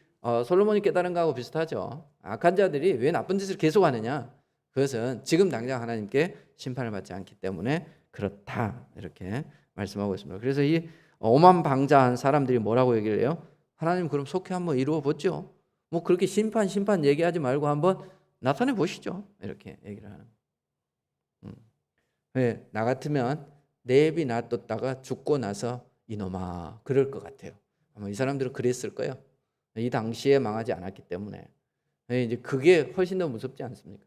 솔로몬이 깨달은 거하고 비슷하죠. 악한 자들이 왜 나쁜 짓을 계속하느냐? 그것은 지금 당장 하나님께 심판을 받지 않기 때문에 그렇다 이렇게 말씀하고 있습니다. 그래서 이 오만방자한 사람들이 뭐라고 얘기를 해요? 하나님 그럼 속히 한번 이루어 보죠. 뭐 그렇게 심판 얘기하지 말고 한번 나타내 보시죠. 이렇게 얘기를 하는. 왜 나 같으면 내비 놔뒀다가 죽고 나서 이놈아 그럴 것 같아요. 아마 이 사람들은 그랬을 거예요. 이 당시에 망하지 않았기 때문에. 이제 그게 훨씬 더 무섭지 않습니까?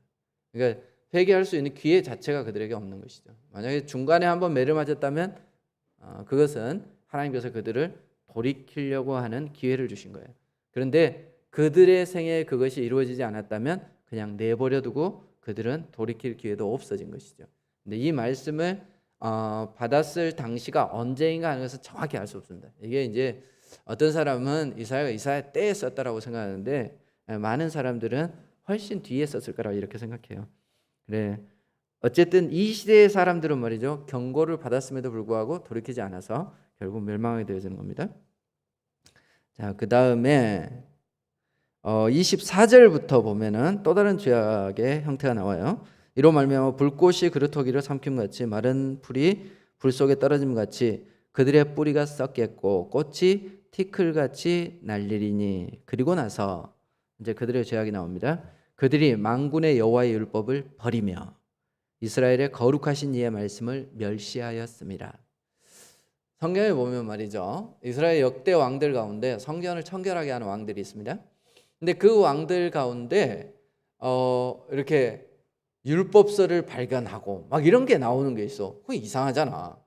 그러니까 회개할 수 있는 기회 자체가 그들에게 없는 것이죠. 만약에 중간에 한번 매를 맞았다면 그것은 하나님께서 그들을 돌이키려고 하는 기회를 주신 거예요. 그런데 그들의 생애에 그것이 이루어지지 않았다면 그냥 내버려 두고 그들은 돌이킬 기회도 없어진 것이죠. 근데 이 말씀을 받았을 당시가 언제인가 하는 것은 정확히 알 수 없습니다. 이게 이제 어떤 사람은 이사야가 이사야 때에 썼다라고 생각하는데 많은 사람들은 훨씬 뒤에 썼을 거라고 이렇게 생각해요. 그래. 어쨌든 이 시대의 사람들은 말이죠. 경고를 받았음에도 불구하고 돌이키지 않아서 결국 멸망하게 되어지는 겁니다. 자, 그 다음에 24절부터 보면은 또 다른 죄악의 형태가 나와요. 이로 말미암아 불꽃이 그루터기를 삼킴같이 마른 풀이 불 속에 떨어짐같이 그들의 뿌리가 썩겠고 꽃이 티끌같이 날리리니. 그리고 나서 이제 그들의 죄악이 나옵니다. 그들이 만군의 여호와의 율법을 버리며 이스라엘의 거룩하신 이의 말씀을 멸시하였습니다. 성경에 보면 말이죠. 이스라엘 역대 왕들 가운데 성전을 청결하게 하는 왕들이 있습니다. 근데 그 왕들 가운데 이렇게 율법서를 발견하고 막 이런 게 나오는 게 있어. 그거 이상하잖아.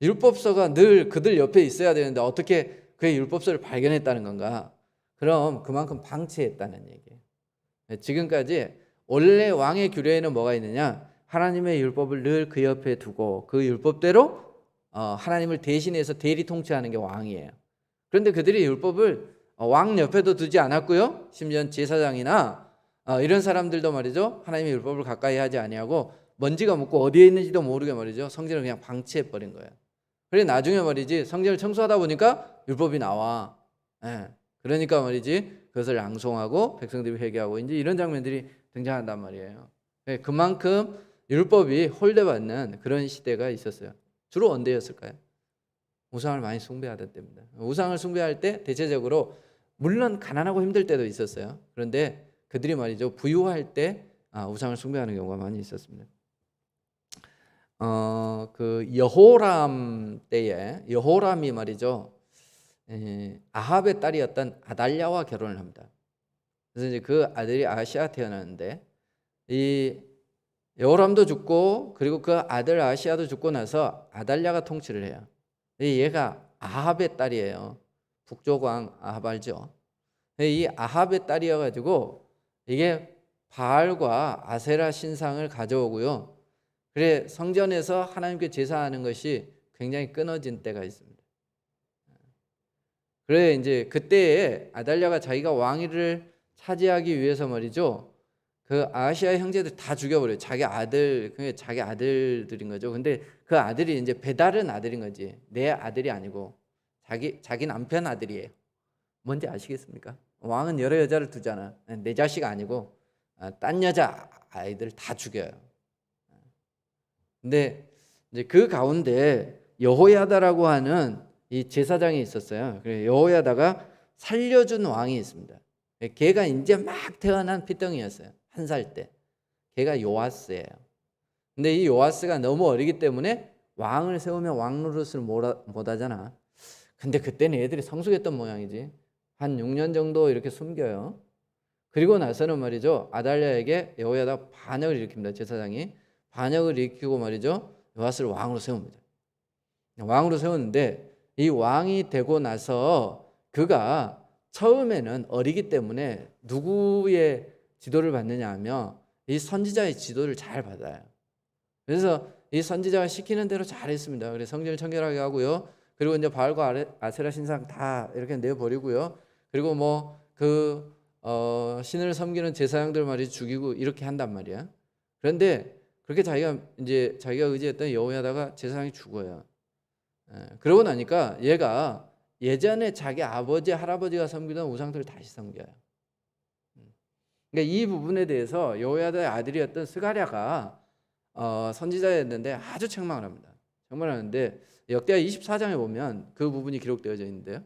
율법서가 늘 그들 옆에 있어야 되는데 어떻게 그의 율법서를 발견했다는 건가? 그럼 그만큼 방치했다는 얘기예요. 지금까지 원래 왕의 규례에는 뭐가 있느냐? 하나님의 율법을 늘 그 옆에 두고 그 율법대로 하나님을 대신해서 대리 통치하는 게 왕이에요. 그런데 그들이 율법을 왕 옆에도 두지 않았고요. 심지어 제사장이나 이런 사람들도 말이죠. 하나님의 율법을 가까이 하지 아니하고 먼지가 묻고 어디에 있는지도 모르게 말이죠. 성전을 그냥 방치해 버린 거예요. 그래 나중에 말이지 성전을 청소하다 보니까 율법이 나와. 예. 그러니까 말이지 그것을 낭송하고 백성들이 회개하고 이제 이런 장면들이 등장한단 말이에요. 예, 그만큼 율법이 홀대받는 그런 시대가 있었어요. 주로 언제였을까요? 우상을 많이 숭배하던 때입니다. 우상을 숭배할 때 대체적으로 물론 가난하고 힘들 때도 있었어요. 그런데 그들이 말이죠 부유할 때 우상을 숭배하는 경우가 많이 있었습니다. 그 여호람 때에 여호람이 말이죠 아합의 딸이었던 아달랴와 결혼을 합니다. 그래서 이제 그 아들이 아하시아가 태어나는데 이 여호람도 죽고 그리고 그 아들 아하시아도 죽고 나서 아달랴가 통치를 해요. 얘가 아합의 딸이에요. 북쪽 왕 아합 알죠? 이 아합의 딸이어가지고 이게 바알과 아세라 신상을 가져오고요. 그래 성전에서 하나님께 제사하는 것이 굉장히 끊어진 때가 있습니다. 그래 이제 그때에 아달랴가 자기가 왕위를 차지하기 위해서 말이죠. 그 아하시아 형제들 다 죽여버려요. 자기 아들, 그게 자기 아들들인 거죠. 근데 그 아들이 이제 배다른 아들인 거지. 내 아들이 아니고 자기 남편 아들이에요. 뭔지 아시겠습니까? 왕은 여러 여자를 두잖아. 내 자식 아니고 딴 여자 아이들 다 죽여요. 근데 이제 그 가운데 여호야다라고 하는 이 제사장이 있었어요. 그래 여호야다가 살려준 왕이 있습니다. 걔가 이제 막 태어난 피덩이였어요. 1살 때. 걔가 요아스예요. 근데 이 요아스가 너무 어리기 때문에 왕을 세우면 왕 노릇을 못 하잖아. 근데 그때는 애들이 성숙했던 모양이지. 한 6년 정도 이렇게 숨겨요. 그리고 나서는 말이죠. 아달랴에게 여호야다가 반역을 일으킵니다. 제사장이. 반역을 일으키고 말이죠. 요아스를 왕으로 세웁니다. 왕으로 세웠는데 이 왕이 되고 나서 그가 처음에는 어리기 때문에 누구의 지도를 받느냐 하면 이 선지자의 지도를 잘 받아요. 그래서 이 선지자가 시키는 대로 잘했습니다. 그래서 성전을 청결하게 하고요. 그리고 이제 바알과 아세라 신상 다 이렇게 내버리고요. 그리고 뭐 그 신을 섬기는 제사장들 말이 죽이고 이렇게 한단 말이야. 그런데 그렇게 자기가 의지했던 여호야다가 제사장이 죽어요. 그러고 나니까 얘가 예전에 자기 아버지 할아버지가 섬기던 우상들을 다시 섬겨요. 그러니까 이 부분에 대해서 여호야다의 아들이었던 스가랴가 선지자였는데 아주 책망을 합니다. 책망을 하는데 역대하 24장에 보면 그 부분이 기록되어져 있는데요.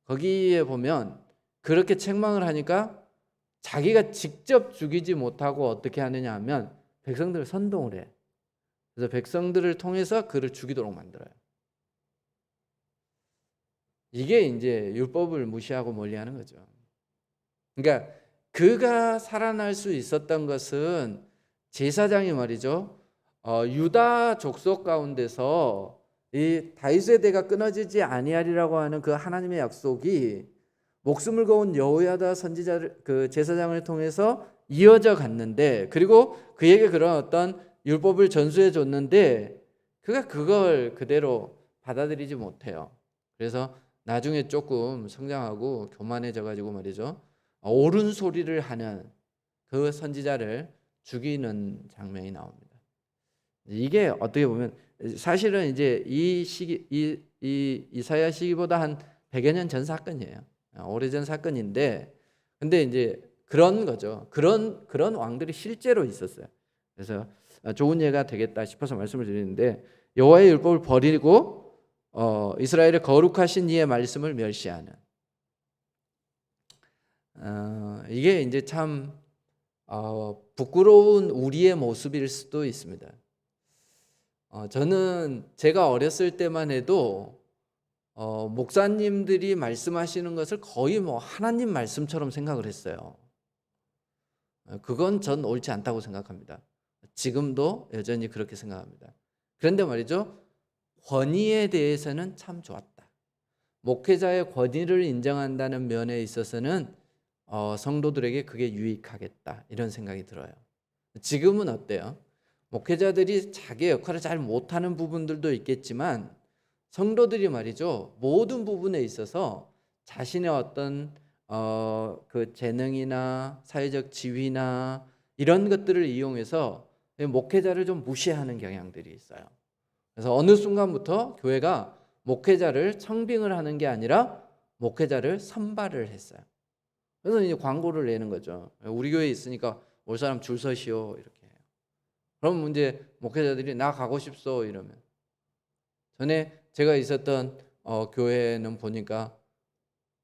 거기에 보면 그렇게 책망을 하니까 자기가 직접 죽이지 못하고 어떻게 하느냐 하면 백성들을 선동을 해. 그래서 백성들을 통해서 그를 죽이도록 만들어요. 이게 이제 율법을 무시하고 멀리하는 거죠. 그러니까 그가 살아날 수 있었던 것은 제사장이 말이죠. 유다 족속 가운데서 이 다윗의 대가 끊어지지 아니하리라고 하는 그 하나님의 약속이 목숨을 거운 여호야다 선지자를 그 제사장을 통해서 이어져 갔는데 그리고 그에게 그런 어떤 율법을 전수해 줬는데 그가 그걸 그대로 받아들이지 못해요. 그래서 나중에 조금 성장하고 교만해져 가지고 말이죠. 옳은 소리를 하는 그 선지자를 죽이는 장면이 나옵니다. 이게 어떻게 보면 사실은 이제 이 시기 이 이사야 시기보다 한 100여 년 전 사건이에요. 오래전 사건인데 근데 이제 그런 거죠. 그런 왕들이 실제로 있었어요. 그래서 좋은 예가 되겠다 싶어서 말씀을 드리는데 여호와의 율법을 버리고 이스라엘의 거룩하신 이의 말씀을 멸시하는 이게 이제 참 부끄러운 우리의 모습일 수도 있습니다. 저는 제가 어렸을 때만 해도 목사님들이 말씀하시는 것을 거의 뭐 하나님 말씀처럼 생각을 했어요. 그건 전 옳지 않다고 생각합니다. 지금도 여전히 그렇게 생각합니다. 그런데 말이죠. 권위에 대해서는 참 좋았다. 목회자의 권위를 인정한다는 면에 있어서는 성도들에게 그게 유익하겠다 이런 생각이 들어요. 지금은 어때요? 목회자들이 자기 역할을 잘 못하는 부분들도 있겠지만 성도들이 말이죠, 모든 부분에 있어서 자신의 어떤 그 재능이나 사회적 지위나 이런 것들을 이용해서 목회자를 좀 무시하는 경향들이 있어요. 그래서 어느 순간부터 교회가 목회자를 청빙을 하는 게 아니라 목회자를 선발을 했어요. 그래서 이제 광고를 내는 거죠. 우리 교회에 있으니까 올 사람 줄 서시오 이렇게 해요. 그럼 이제 목회자들이 나 가고 싶소 이러면, 전에 제가 있었던 교회는 보니까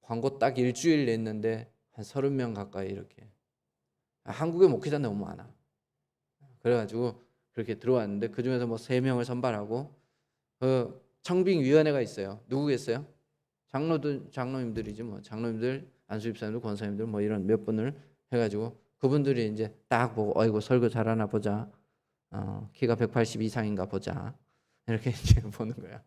광고 딱 일주일 냈는데 한 30명 가까이 이렇게. 한국에 목회자 너무 많아. 그래가지고 그렇게 들어왔는데 그 중에서 뭐 3명을 선발하고 청빙위원회가 있어요. 누구겠어요? 장로님들이지 뭐. 장로님들, 안수집사님들, 권사님들 뭐 이런 몇 분을 해가지고 그분들이 이제 딱 보고 어이구 설교 잘하나 보자. 키가 180 이상인가 보자. 이렇게 이제 보는 거야.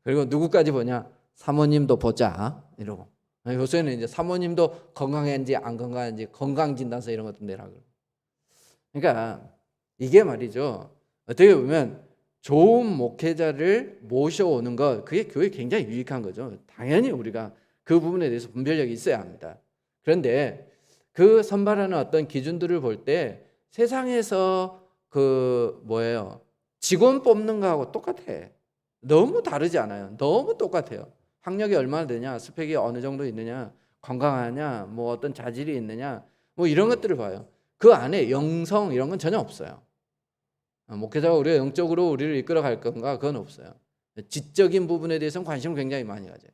그리고 누구까지 보냐? 사모님도 보자 이러고. 요새는 이제 사모님도 건강한지 안 건강한지 건강진단서 이런 것도 내라고. 그러니까 이게 말이죠, 어떻게 보면 좋은 목회자를 모셔오는 것, 그게 교회에 굉장히 유익한 거죠. 당연히 우리가 그 부분에 대해서 분별력이 있어야 합니다. 그런데 그 선발하는 어떤 기준들을 볼 때 세상에서 그 뭐예요, 직원 뽑는 거하고 똑같아. 너무 다르지 않아요. 너무 똑같아요. 학력이 얼마나 되냐, 스펙이 어느 정도 있느냐, 건강하냐, 뭐 어떤 자질이 있느냐, 뭐 이런 것들을 봐요. 그 안에 영성 이런 건 전혀 없어요. 목회자가 우리가 영적으로 우리를 이끌어 갈 건가, 그건 없어요. 지적인 부분에 대해서는 관심을 굉장히 많이 가져요.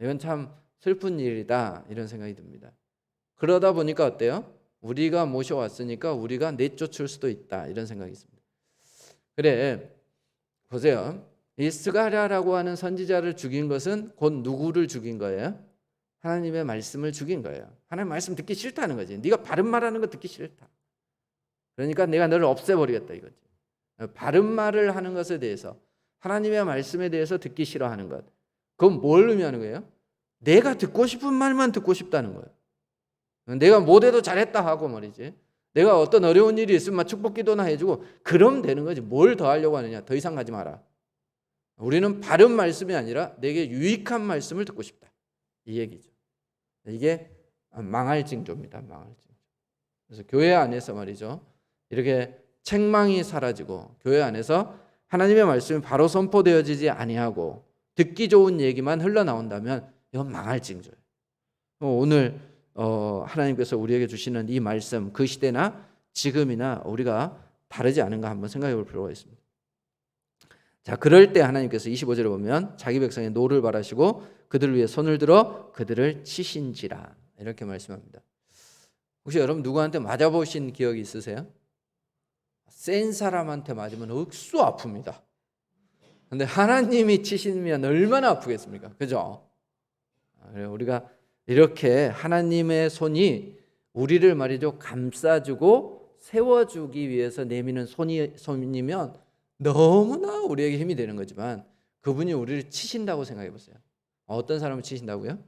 이건 참 슬픈 일이다 이런 생각이 듭니다. 그러다 보니까 어때요? 우리가 모셔왔으니까 우리가 내쫓을 수도 있다 이런 생각이 있습니다. 그래 보세요. 이 스가랴라고 하는 선지자를 죽인 것은 곧 누구를 죽인 거예요? 하나님의 말씀을 죽인 거예요. 하나님 말씀 듣기 싫다는 거지. 네가 바른 말하는 거 듣기 싫다. 그러니까 내가 너를 없애버리겠다 이거지. 바른 말을 하는 것에 대해서, 하나님의 말씀에 대해서 듣기 싫어하는 것, 그건 뭘 의미하는 거예요? 내가 듣고 싶은 말만 듣고 싶다는 거예요. 내가 못해도 잘했다 하고 말이지, 내가 어떤 어려운 일이 있으면 축복 기도나 해주고 그러면 되는 거지. 뭘 더 하려고 하느냐. 더 이상 가지 마라. 우리는 바른 말씀이 아니라 내게 유익한 말씀을 듣고 싶다 이 얘기죠. 이게 망할 징조입니다. 망할 징조. 그래서 교회 안에서 말이죠, 이렇게 책망이 사라지고 교회 안에서 하나님의 말씀이 바로 선포되어지지 아니하고 듣기 좋은 얘기만 흘러나온다면 이건 망할 징조예요. 오늘 하나님께서 우리에게 주시는 이 말씀, 그 시대나 지금이나 우리가 다르지 않은가 한번 생각해 볼 필요가 있습니다. 자, 그럴 때 하나님께서 25절에 보면 자기 백성의 노를 바라시고 그들을 위해 손을 들어 그들을 치신지라 이렇게 말씀합니다. 혹시 여러분 누구한테 맞아보신 기억이 있으세요? 센 사람한테 맞으면 억수 아픕니다. 근데 하나님이 치시면 얼마나 아프겠습니까? 그죠? 우리가 이렇게 하나님의 손이 우리를 말이죠, 감싸주고 세워주기 위해서 내미는 손이면 너무나 우리에게 힘이 되는 거지만, 그분이 우리를 치신다고 생각해 보세요. 어떤 사람을 치신다고요?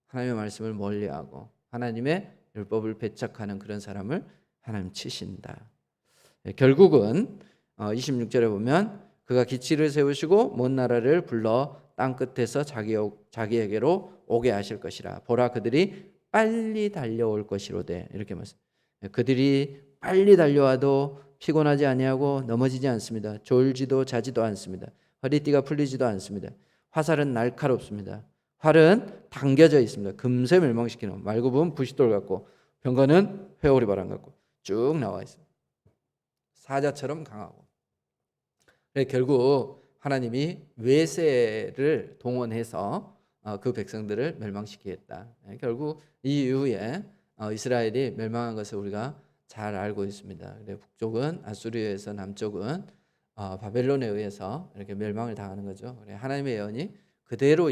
하나님의 말씀을 멀리하고 하나님의 율법을 배척하는 그런 사람을 하나님 치신다. 결국은 26절에 보면 그가 기치를 세우시고 먼 나라를 불러 땅 끝에서 자기에게로 오게 하실 것이라. 보라, 그들이 빨리 달려올 것이로되. 이렇게 말씀. 그들이 빨리 달려와도 피곤하지 아니하고 넘어지지 않습니다. 졸지도 자지도 않습니다. 허리띠가 풀리지도 않습니다. 화살은 날카롭습니다. 활은 당겨져 있습니다. 금세 멸망시키는, 말굽은 부싯돌 같고 병거는 회오리바람 같고 쭉 나와 있습니다. 사자처럼 강하고. 결국 하나님이 외세를 동원해서 그 백성들을 멸망시키겠다. 결국 이 이후에 이스라엘이 멸망한 것을 우리가 잘 알고 있습니다. 북쪽은 아수리에서, 남쪽은 바벨론에 의해서 이렇게 멸망을 당하는 거죠. 하나님의 예언이 그대로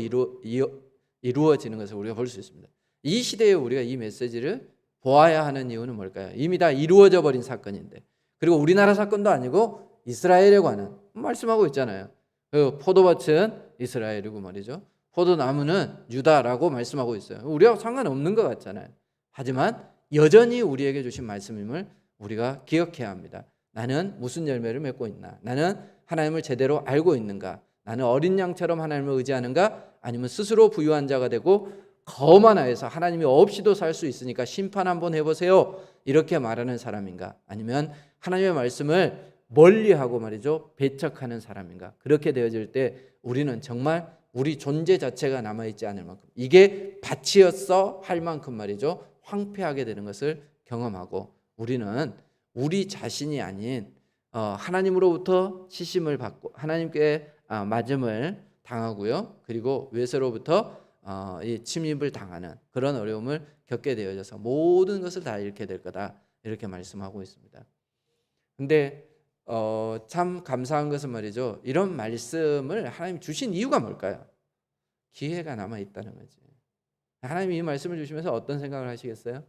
이루어지는 것을 우리가 볼 수 있습니다. 이 시대에 우리가 이 메시지를 보아야 하는 이유는 뭘까요? 이미 다 이루어져 버린 사건인데, 그리고 우리나라 사건도 아니고 이스라엘에 관한 말씀하고 있잖아요. 그 포도밭은 이스라엘이고 말이죠, 포도나무는 유다라고 말씀하고 있어요. 우리하고 상관없는 것 같잖아요. 하지만 여전히 우리에게 주신 말씀임을 우리가 기억해야 합니다. 나는 무슨 열매를 맺고 있나? 나는 하나님을 제대로 알고 있는가? 나는 어린 양처럼 하나님을 의지하는가? 아니면 스스로 부유한 자가 되고 거만하여서 하나님이 없이도 살 수 있으니까 심판 한번 해보세요, 이렇게 말하는 사람인가? 아니면 하나님의 말씀을 멀리하고 말이죠, 배척하는 사람인가? 그렇게 되어질 때 우리는 정말 우리 존재 자체가 남아있지 않을 만큼, 이게 밭이었어 할 만큼 말이죠, 황폐하게 되는 것을 경험하고, 우리는 우리 자신이 아닌 하나님으로부터 시심을 받고 하나님께 맞음을 당하고요, 그리고 외세로부터 이 침입을 당하는 그런 어려움을 겪게 되어져서 모든 것을 다 잃게 될 거다, 이렇게 말씀하고 있습니다. 근데 참 감사한 것은 말이죠, 이런 말씀을 하나님 주신 이유가 뭘까요? 기회가 남아 있다는 거지. 하나님이 이 말씀을 주시면서 어떤 생각을 하시겠어요?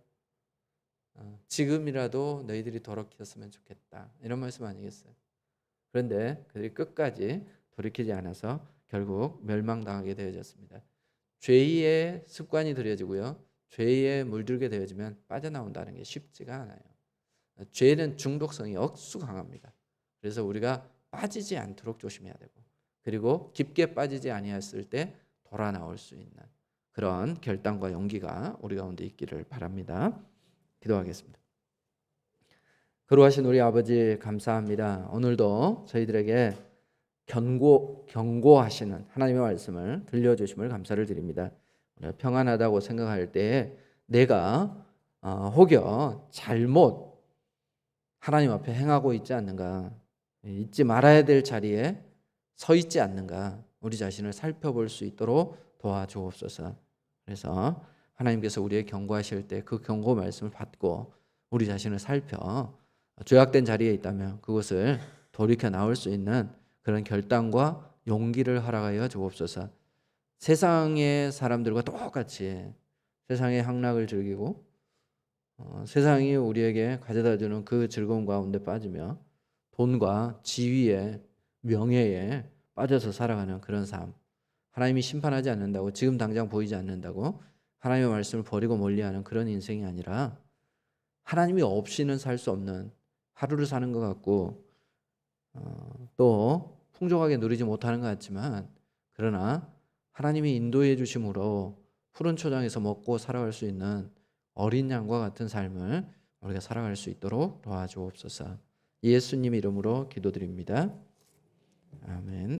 지금이라도 너희들이 돌이켰으면 좋겠다, 이런 말씀 아니겠어요? 그런데 그들이 끝까지 돌이키지 않아서 결국 멸망당하게 되어졌습니다. 죄의 습관이 들여지고요, 죄에 물들게 되어지면 빠져나온다는 게 쉽지가 않아요. 죄는 중독성이 억수 강합니다. 그래서 우리가 빠지지 않도록 조심해야 되고, 그리고 깊게 빠지지 아니했을 때 돌아 나올 수 있는 그런 결단과 용기가 우리 가운데 있기를 바랍니다. 기도하겠습니다. 거룩하신 우리 아버지, 감사합니다. 오늘도 저희들에게 경고하시는 하나님의 말씀을 들려주심을 감사를 드립니다. 평안하다고 생각할 때 내가 혹여 잘못 하나님 앞에 행하고 있지 않는가, 잊지 말아야 될 자리에 서 있지 않는가, 우리 자신을 살펴볼 수 있도록 도와주옵소서. 그래서 하나님께서 우리의 경고하실 때 그 경고 말씀을 받고 우리 자신을 살펴 죄악된 자리에 있다면 그것을 돌이켜 나올 수 있는 그런 결단과 용기를 허락하여 주옵소서. 세상의 사람들과 똑같이 세상의 향락을 즐기고 세상이 우리에게 가져다주는 그 즐거움 가운데 빠지며 돈과 지위에 명예에 빠져서 살아가는 그런 삶, 하나님이 심판하지 않는다고, 지금 당장 보이지 않는다고 하나님의 말씀을 버리고 멀리하는 그런 인생이 아니라, 하나님이 없이는 살 수 없는 하루를 사는 것 같고 또 풍족하게 누리지 못하는 것 같지만, 그러나 하나님이 인도해 주심으로 푸른 초장에서 먹고 살아갈 수 있는 어린 양과 같은 삶을 우리가 살아갈 수 있도록 도와주옵소서. 예수님 이름으로 기도드립니다. 아멘.